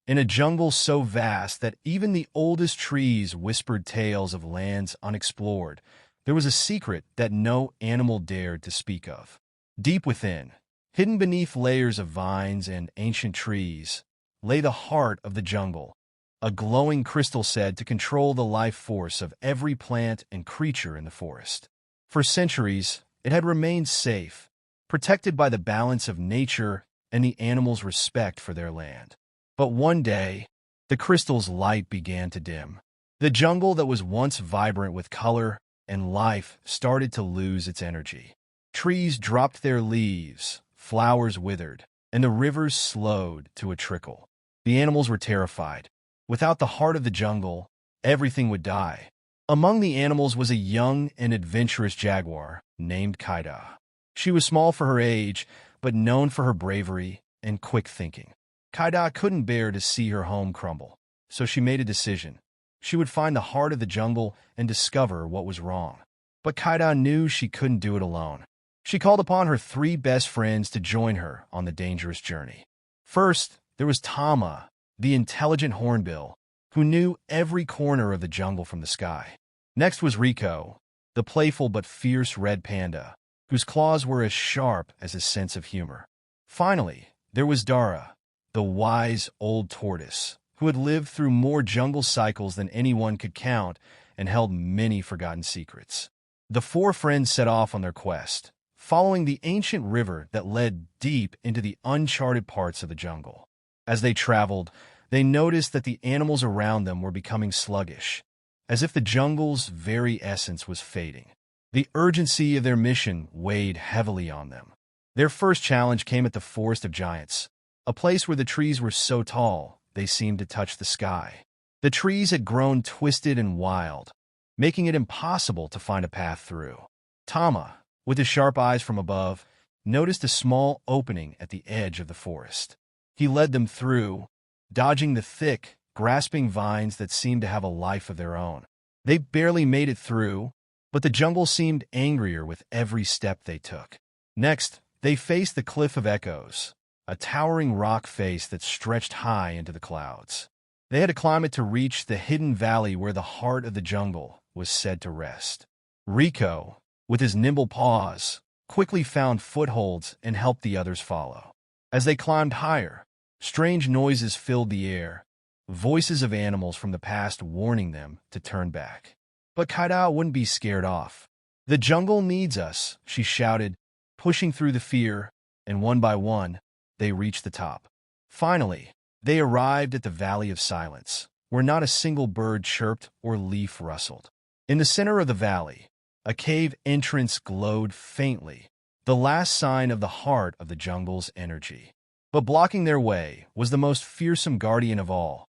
In a jungle so vast that even the oldest trees whispered tales of lands unexplored, there was a secret that no animal dared to speak of. Deep within, hidden beneath layers of vines and ancient trees, lay the heart of the jungle, a glowing crystal said to control the life force of every plant and creature in the forest. For centuries, it had remained safe, protected by the balance of nature and the animals' respect for their land. But one day, the crystal's light began to dim. The jungle that was once vibrant with color and life started to lose its energy. Trees dropped their leaves, flowers withered, and the rivers slowed to a trickle. The animals were terrified. Without the heart of the jungle, everything would die. Among the animals was a young and adventurous jaguar named Kaida. She was small for her age, but known for her bravery and quick thinking. Kaida couldn't bear to see her home crumble, so she made a decision. She would find the heart of the jungle and discover what was wrong. But Kaida knew she couldn't do it alone. She called upon her three best friends to join her on the dangerous journey. First, there was Tama, the intelligent hornbill, who knew every corner of the jungle from the sky. Next was Rico, the playful but fierce red panda, whose claws were as sharp as his sense of humor. Finally, there was Dara, the wise old tortoise, who had lived through more jungle cycles than anyone could count and held many forgotten secrets. The four friends set off on their quest, following the ancient river that led deep into the uncharted parts of the jungle. As they traveled, they noticed that the animals around them were becoming sluggish, as if the jungle's very essence was fading. The urgency of their mission weighed heavily on them. Their first challenge came at the Forest of Giants, a place where the trees were so tall they seemed to touch the sky. The trees had grown twisted and wild, making it impossible to find a path through. Tama, with his sharp eyes from above, noticed a small opening at the edge of the forest. He led them through, dodging the thick, grasping vines that seemed to have a life of their own. They barely made it through, but the jungle seemed angrier with every step they took. Next, they faced the Cliff of Echoes, a towering rock face that stretched high into the clouds. They had to climb it to reach the hidden valley where the heart of the jungle was said to rest. Rico, with his nimble paws, quickly found footholds and helped the others follow. As they climbed higher, strange noises filled the air, voices of animals from the past warning them to turn back. But Kaida wouldn't be scared off. "The jungle needs us," she shouted, pushing through the fear, and one by one, they reached the top. Finally, they arrived at the Valley of Silence, where not a single bird chirped or leaf rustled. In the center of the valley, a cave entrance glowed faintly, the last sign of the heart of the jungle's energy. But blocking their way was the most fearsome guardian of all,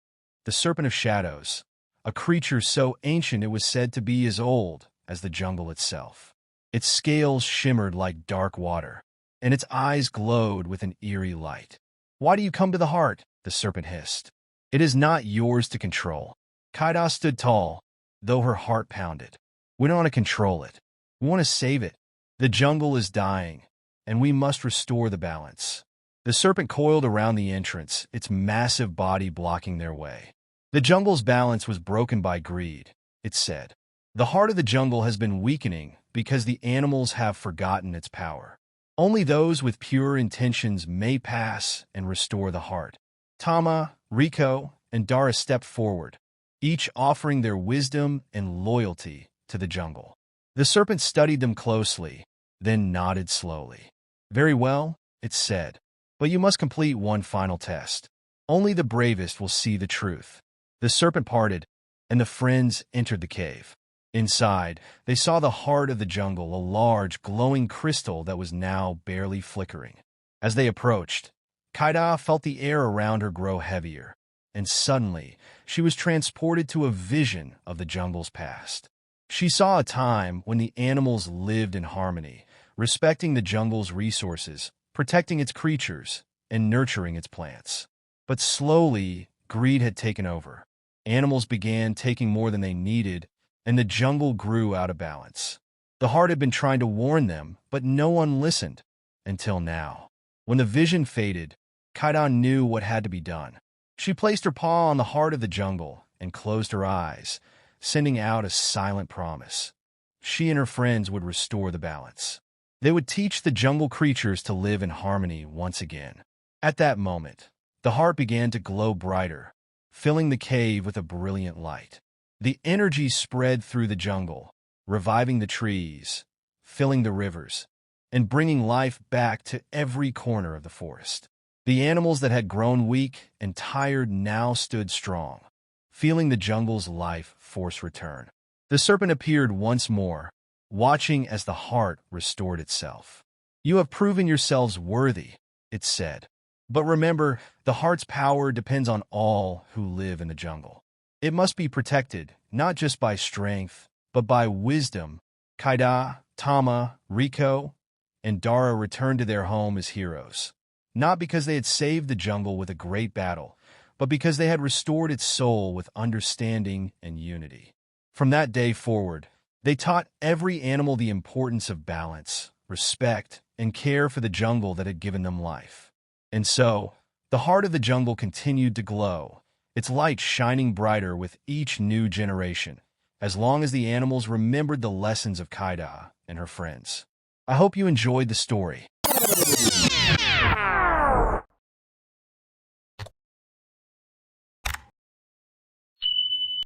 the Serpent of Shadows, a creature so ancient it was said to be as old as the jungle itself. Its scales shimmered like dark water, and its eyes glowed with an eerie light. "Why do you come to the heart?" the serpent hissed. "It is not yours to control." Kaida stood tall, though her heart pounded. "We don't want to control it. We want to save it. The jungle is dying, and we must restore the balance." The serpent coiled around the entrance, its massive body blocking their way. "The jungle's balance was broken by greed," it said. "The heart of the jungle has been weakening because the animals have forgotten its power. Only those with pure intentions may pass and restore the heart." Tama, Rico, and Dara stepped forward, each offering their wisdom and loyalty to the jungle. The serpent studied them closely, then nodded slowly. "Very well," it said, "but you must complete one final test. Only the bravest will see the truth." The serpent parted, and the friends entered the cave. Inside, they saw the heart of the jungle, a large, glowing crystal that was now barely flickering. As they approached, Kaida felt the air around her grow heavier, and suddenly she was transported to a vision of the jungle's past. She saw a time when the animals lived in harmony, respecting the jungle's resources, protecting its creatures, and nurturing its plants. But slowly, greed had taken over. Animals began taking more than they needed, and the jungle grew out of balance. The heart had been trying to warn them, but no one listened, until now. When the vision faded, Kaidan knew what had to be done. She placed her paw on the heart of the jungle and closed her eyes, sending out a silent promise. She and her friends would restore the balance. They would teach the jungle creatures to live in harmony once again. At that moment, the heart began to glow brighter, filling the cave with a brilliant light. The energy spread through the jungle, reviving the trees, filling the rivers, and bringing life back to every corner of the forest. The animals that had grown weak and tired now stood strong, feeling the jungle's life force return. The serpent appeared once more, watching as the heart restored itself. "You have proven yourselves worthy," it said. "But remember, the heart's power depends on all who live in the jungle. It must be protected, not just by strength, but by wisdom." Kaida, Tama, Rico, and Dara returned to their home as heroes, not because they had saved the jungle with a great battle, but because they had restored its soul with understanding and unity. From that day forward, they taught every animal the importance of balance, respect, and care for the jungle that had given them life. And so, the heart of the jungle continued to glow, its light shining brighter with each new generation, as long as the animals remembered the lessons of Kaida and her friends. I hope you enjoyed the story.